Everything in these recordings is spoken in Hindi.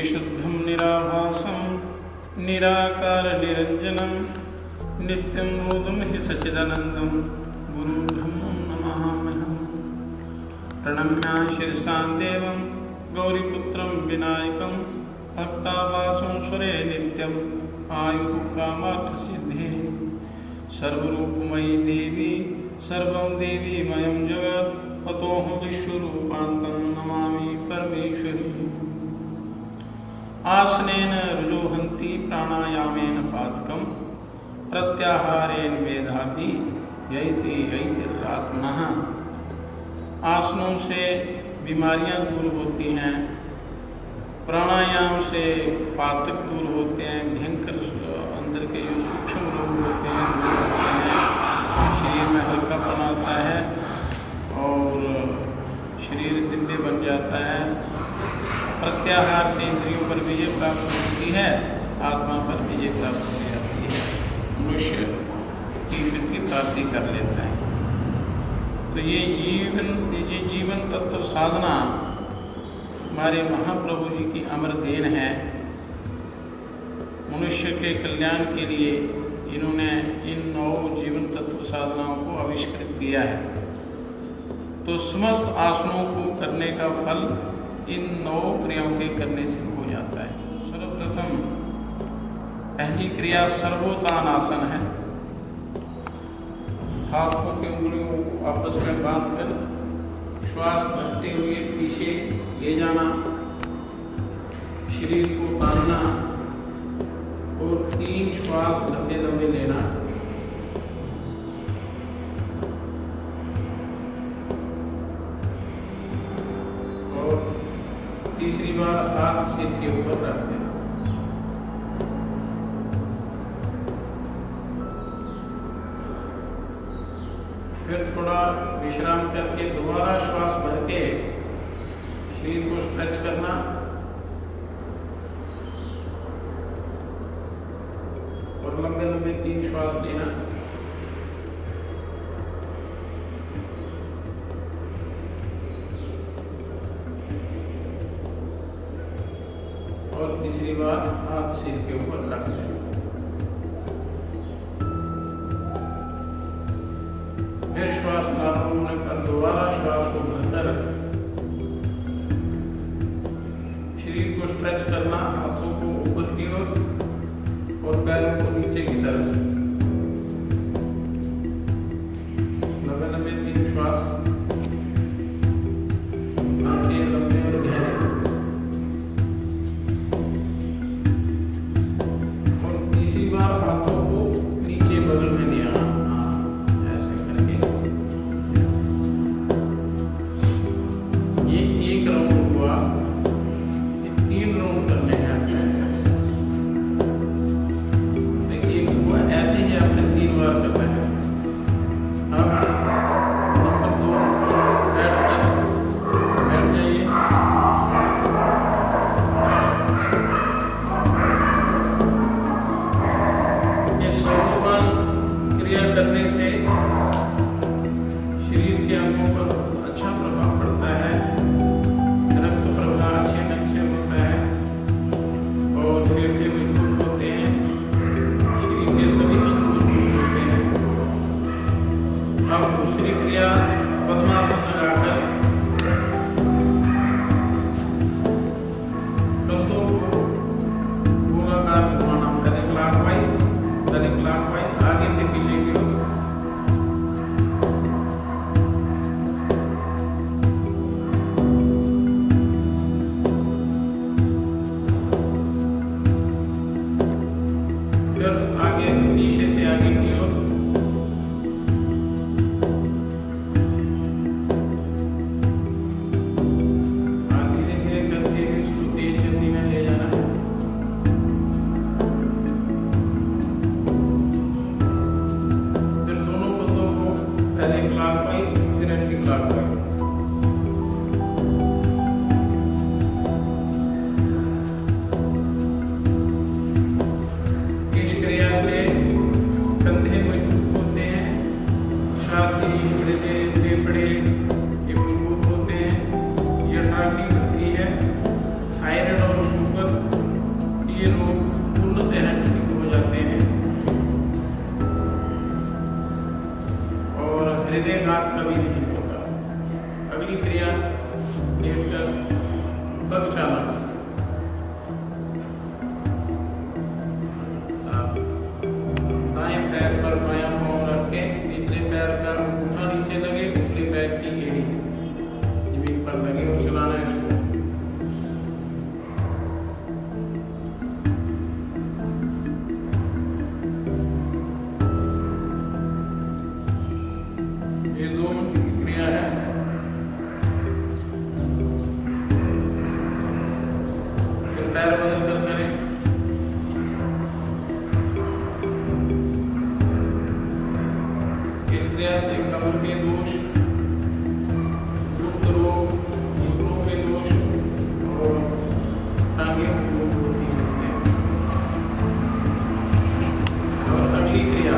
चित्तशुद्धं निराभासं निराकारनिरञ्जनं नित्यं बोधं हि सच्चिदानन्दं गुरुब्रह्मं नमाम्यहम्। प्रणम्य शिरसां देवं गौरीपुत्रं विनायकं भक्तावासं सुरे नित्यं आयुः कामार्थसिद्धिः। सर्वरूपमयी देवी सर्वं देवीमयं जगत् ततोऽहं विश्वरूपान्तं नमामि परमेश्वरी। आसनेन रुजोहन्ति प्राणायामेन पातकं प्रत्याहारेण मेधावी यैति यैतिरात्मनः। आसनों से बीमारियां दूर होती हैं, प्राणायाम से पातक दूर होते हैं, भयंकर अंदर के जो सूक्ष्म रोग होते हैं दूर होते हैं, शरीर में हल्कापन आता है और शरीर दिव्य बन जाता है। प्रत्याहार से इंद्रियों पर विजय प्राप्त होती है, आत्मा पर विजय प्राप्त हो जाती है, मनुष्य ईश्वर की प्राप्ति कर लेता है। तो ये जीवन तत्व साधना हमारे महाप्रभु जी की अमर देन है। मनुष्य के कल्याण के लिए इन्होंने इन 9 जीवन तत्व साधनाओं को आविष्कृत किया है। तो समस्त आसनों को करने का फल इन 9 क्रियाओं के करने से हो जाता है। सर्वप्रथम पहली क्रिया सर्वोत्तान आसन है। हाथों की उंगलियों को आपस में बांधकर श्वास भरते हुए पीछे ले जाना, शरीर को तानना और 3 श्वास लंबे लंबे लेना। और तीसरी बार हाथ सिर के ऊपर रख देना। फिर थोड़ा विश्राम करके दोबारा श्वास भर के शरीर को स्ट्रेच करना और लंबे लंबे 3 श्वास लेना। और तीसरी बार हाथ सिर के ऊपर रख देना। फिर श्वास प्रारंभ होने पर दोबारा श्वास को भरकर शरीर को स्ट्रेच करना, हाथों को ऊपर की ओर और पैरों को नीचे की तरफ। लंबे लंबे 3 श्वास, आंखें लंबे और गहरे। और तीसरी बार हाथों को नीचे बगल में ले आना, ऐसे करके। ये 1 राउंड हुआ। ये 3 राउंड करने हैं। देखिए हुआ ऐसे ही आपने 3 बार करना है। अब नंबर 2 बैठ जाइए। ये सर्वोत्तान क्रिया करने से शरीर के अंगों पर अच्छा प्रभाव पड़ता है। पग चालक। दाएं पैर पर बायां पांव रख के निचले पैर का अंगूठा नीचे लगे, ऊपरी पैर की एड़ी जमीन पर लगे और चलाना है इसको। ये 2 मिनट की क्रिया है। फिर पैर बदल कर करें। इस क्रिया से कमर के दोष, गुप्त रोग, घुटनों के दोष और टांगे की रोग होती है इससे। और अगली क्रिया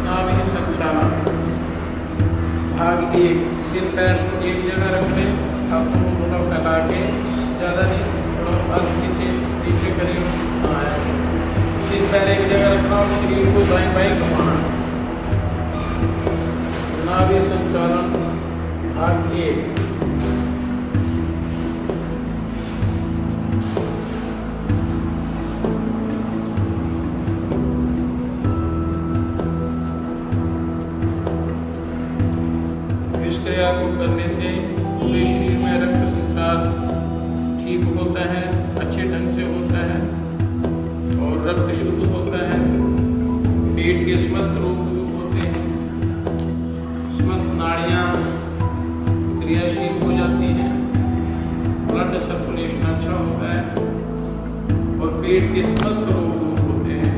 नाभि संचालन। भाग 1, सिर पैर एक जगह रख लें, हाथों को थोड़ा फैला के, ज़्यादा नहीं, थोड़ा हाथ नीचे करें। सिर पैर एक जगह रखना और शरीर को दाएं बाएं घुमाना। नाभि संचालन भाग 1। इस क्रिया को करने से पूरे शरीर में रक्त संचार ठीक होता है, अच्छे ढंग से होता है और रक्त शुद्ध होता है। पेट के समस्त रोग दूर होते हैं, समस्त नाड़ियाँ क्रियाशील हो जाती हैं, ब्लड सर्कुलेशन अच्छा होता है और पेट के समस्त रोग दूर होते हैं।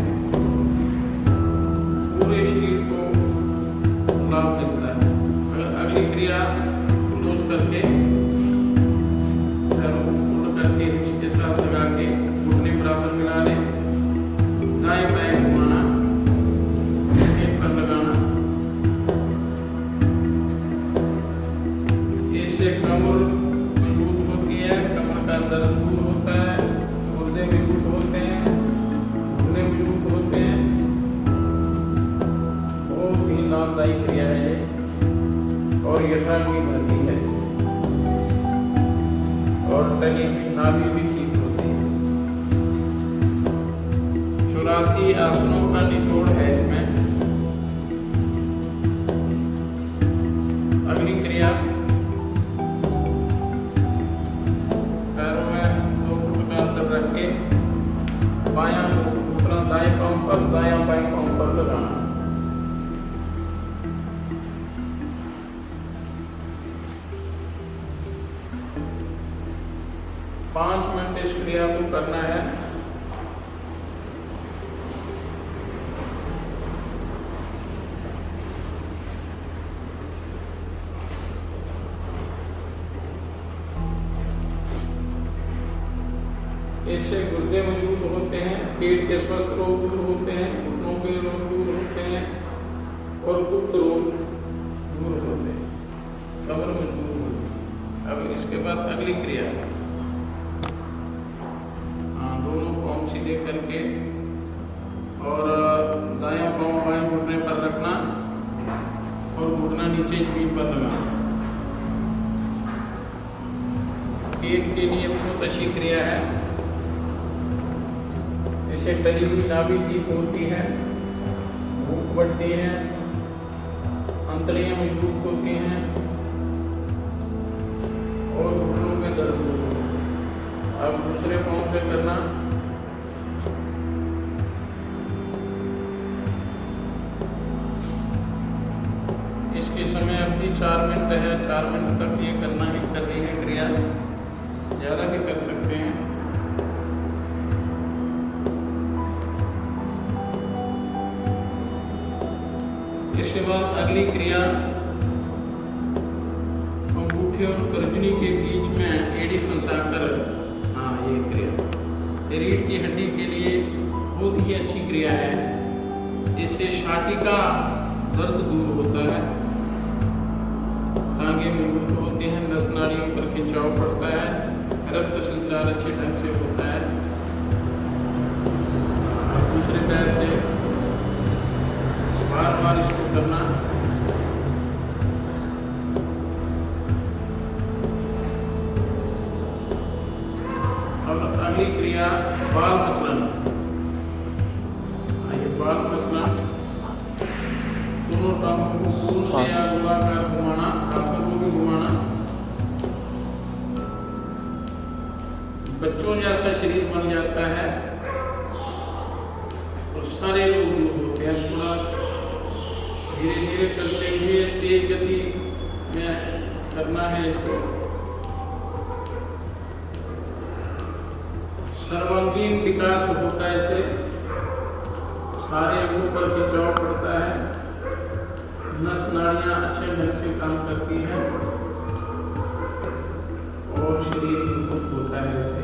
पूरे शरीर को लाभ मिलता है। अगली क्रिया क्लोज करके, पैरों को फोल्ड करके हिप्स के साथ लगा के घुटने बराबर मिला लें, दाएं बाएं घुमाना, पेट पर लगाना। इससे कमर मजबूत होती है, कमर का दर्द दूर होता है, गुर्दे मजबूत होते हैं, घुटने मजबूत होते हैं। बहुत ही लाभदायी क्रिया है ये और यथार्थी बनती है इससे, और टली हुई नाभि भी ठीक होती है। 84 आसनों का निचोड़ है इसमें। अगली क्रिया, पैरों में 2 फुट का अंतर रख के बायां घुटना दाएं पांव पर, दायां बाएं पांव पर लगाना। 5 मिनट इस क्रिया को करना है। इससे गुर्दे मजबूत होते हैं, पेट के स्वस्थ रोग दूर होते हैं, घुटनों के रोग दूर होते हैं और गुप्त रोग दूर होते हैं, कमर मजबूत होती है। अब इसके बाद अगली क्रिया, दोनों पाँव सीधे करके और दायां पाँव बाएं घुटने पर रखना और घुटना नीचे जमीन पर लगाना। पेट के लिए बहुत अच्छी क्रिया है। इससे टली हुई नाभि ठीक होती है, भूख बढ़ती है, अंतड़ियां मजबूत होती हैं और घुटनों में दर्द होता है। अब दूसरे पाँव से करना। इसके समय अवधि 4 मिनट है, 4 मिनट तक ये करनी है क्रिया, ज़्यादा भी कर सकते हैं। इसके बाद अगली क्रिया, अंगूठे और तर्जनी के बीच में एड़ी फंसाकर, ये क्रिया रीढ़ की हड्डी के लिए बहुत ही अच्छी क्रिया है। इससे छाती का दर्द दूर होता है, टांगे मजबूत होते हैं, नस नाड़ियों पर खिंचाव पड़ता है, रक्त संचार अच्छे ढंग से होता है। दूसरे पैर से बार बार इसको करना। अगली क्रिया बाल प्रचलन। ये बाल प्रचलन, दोनों टांगों को पूर्णतया गोलाकार घुमाना, हाथों को भी घुमाना। बच्चों जैसा शरीर बन जाता है और सारे लोग दूर होते हैं। थोड़ा धीरे धीरे करते हुए तेज गति में करना है इसको। सर्वांगीण विकास होता है इससे, सारे अंगों पर खिंचाव पड़ता है, नस नाड़ियां अच्छे ढंग से काम करती हैं और शरीर मजबूत होता है इससे।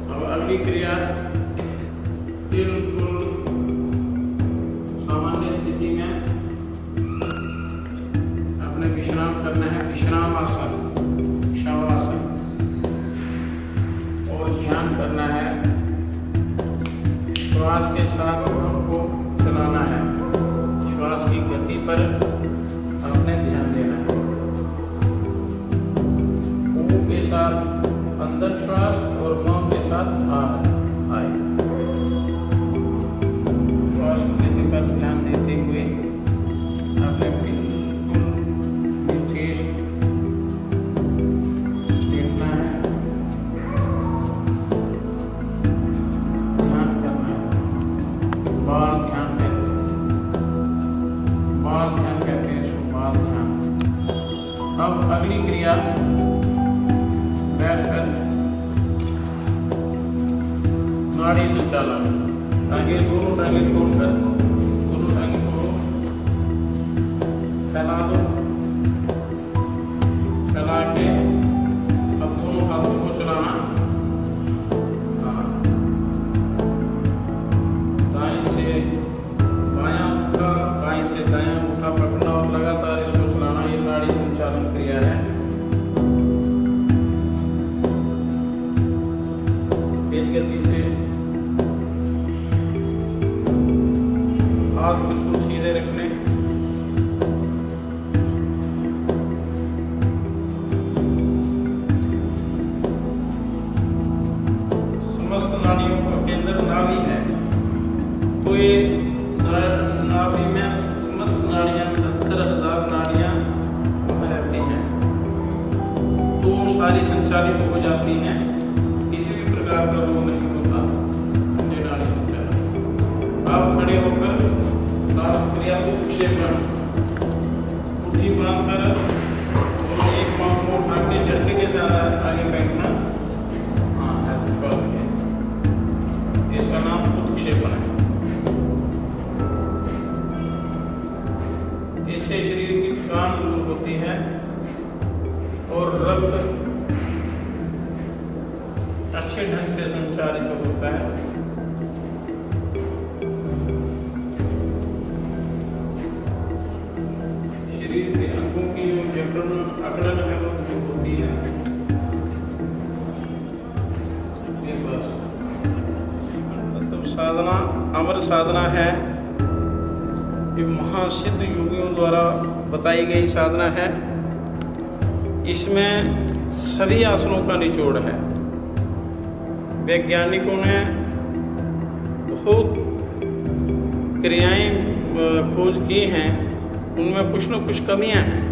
अब अगली क्रिया बिल्कुल सामान्य स्थिति में अपने विश्राम करना है, विश्राम आसन, शवासन, और ध्यान करना है। श्वास के साथ हमको चलाना है, श्वास की गति पर अपने ध्यान देना है। ओ के साथ अंदर श्वास और मौ के साथ बाहर आए। श्वास की गति पर ध्यान देते हुए अपने बिल्कुल निश्चेष्ट लेटना है, ध्यान करना है। बाल ध्यान कहते हैं इसको, बाल ध्यान। अब अगली क्रिया बैठकर नाड़ी संचालन। टांगे, दोनों टांगे खोलकर दोनों टांगे को फैला दो, फैला के अब दोनों हाथों को चलाना। दाएं से बायां अंगूठा, बाएं से दायां अंगूठा पकड़ना और लगातार इसको चलाना। ये नाड़ी संचालन क्रिया है। तेज गति से हाथ बिल्कुल सीधे रखने, समस्त नाड़ियों का केंद्र नाभि है, तो ये नाभि में समस्त नाड़ियां 69,000 नाड़ियां रहती हैं, तो सारी संचालित हो जाती हैं, किसी भी प्रकार का रोग नहीं होता। ये नाड़ी संचालन। आप खड़े होकर क्रिया को प्रक्षेपण, मुट्ठी बांधकर और एक पांव को उठा के झटके के साथ आगे फेंकना। हाँ, ऐसे छोड़ के इसका नाम उत्क्षेपण है। इससे शरीर की थकान दूर होती है और रक्त अच्छे ढंग से संचारित होता है। शरीर के अंगों की जो अकड़न है वो दूर होती है। तत्व साधना अमर साधना है, ये महासिद्ध योगियों द्वारा बताई गई साधना है। इसमें सभी आसनों का निचोड़ है। वैज्ञानिकों ने बहुत क्रियाएं खोज की हैं, उनमें कुछ न कुछ कमियां हैं,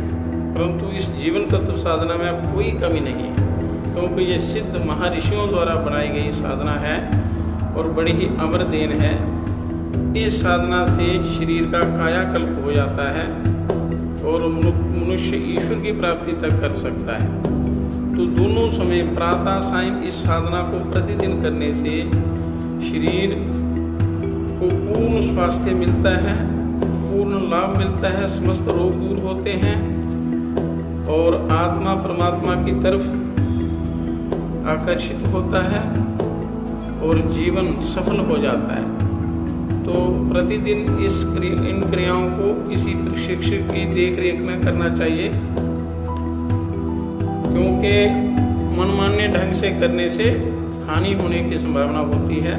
परंतु इस जीवन तत्व साधना में कोई कमी नहीं है, क्योंकि ये सिद्ध महर्षियों द्वारा बनाई गई साधना है और बड़ी ही अमर देन है। इस साधना से शरीर का कायाकल्प हो जाता है और मनुष्य ईश्वर की प्राप्ति तक कर सकता है। तो दोनों समय प्रातः सायं इस साधना को प्रतिदिन करने से शरीर को पूर्ण स्वास्थ्य मिलता है, पूर्ण लाभ मिलता है, समस्त रोग दूर होते हैं और आत्मा परमात्मा की तरफ आकर्षित होता है और जीवन सफल हो जाता है। तो प्रतिदिन इन क्रियाओं को किसी प्रशिक्षक की देखरेख में करना चाहिए, क्योंकि मनमान्य ढंग से करने से हानि होने की संभावना होती है।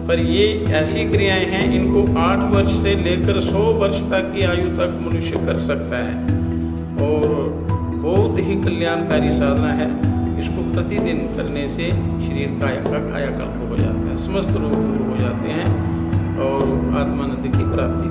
पर ये ऐसी क्रियाएं हैं, इनको 8 वर्ष से लेकर 100 वर्ष तक की आयु तक मनुष्य कर सकता है और बहुत ही कल्याणकारी साधना है। इसको प्रतिदिन करने से शरीर कायाकल्प हो जाता है, समस्त रोग दूर हो जाते हैं और आत्मानंद की प्राप्ति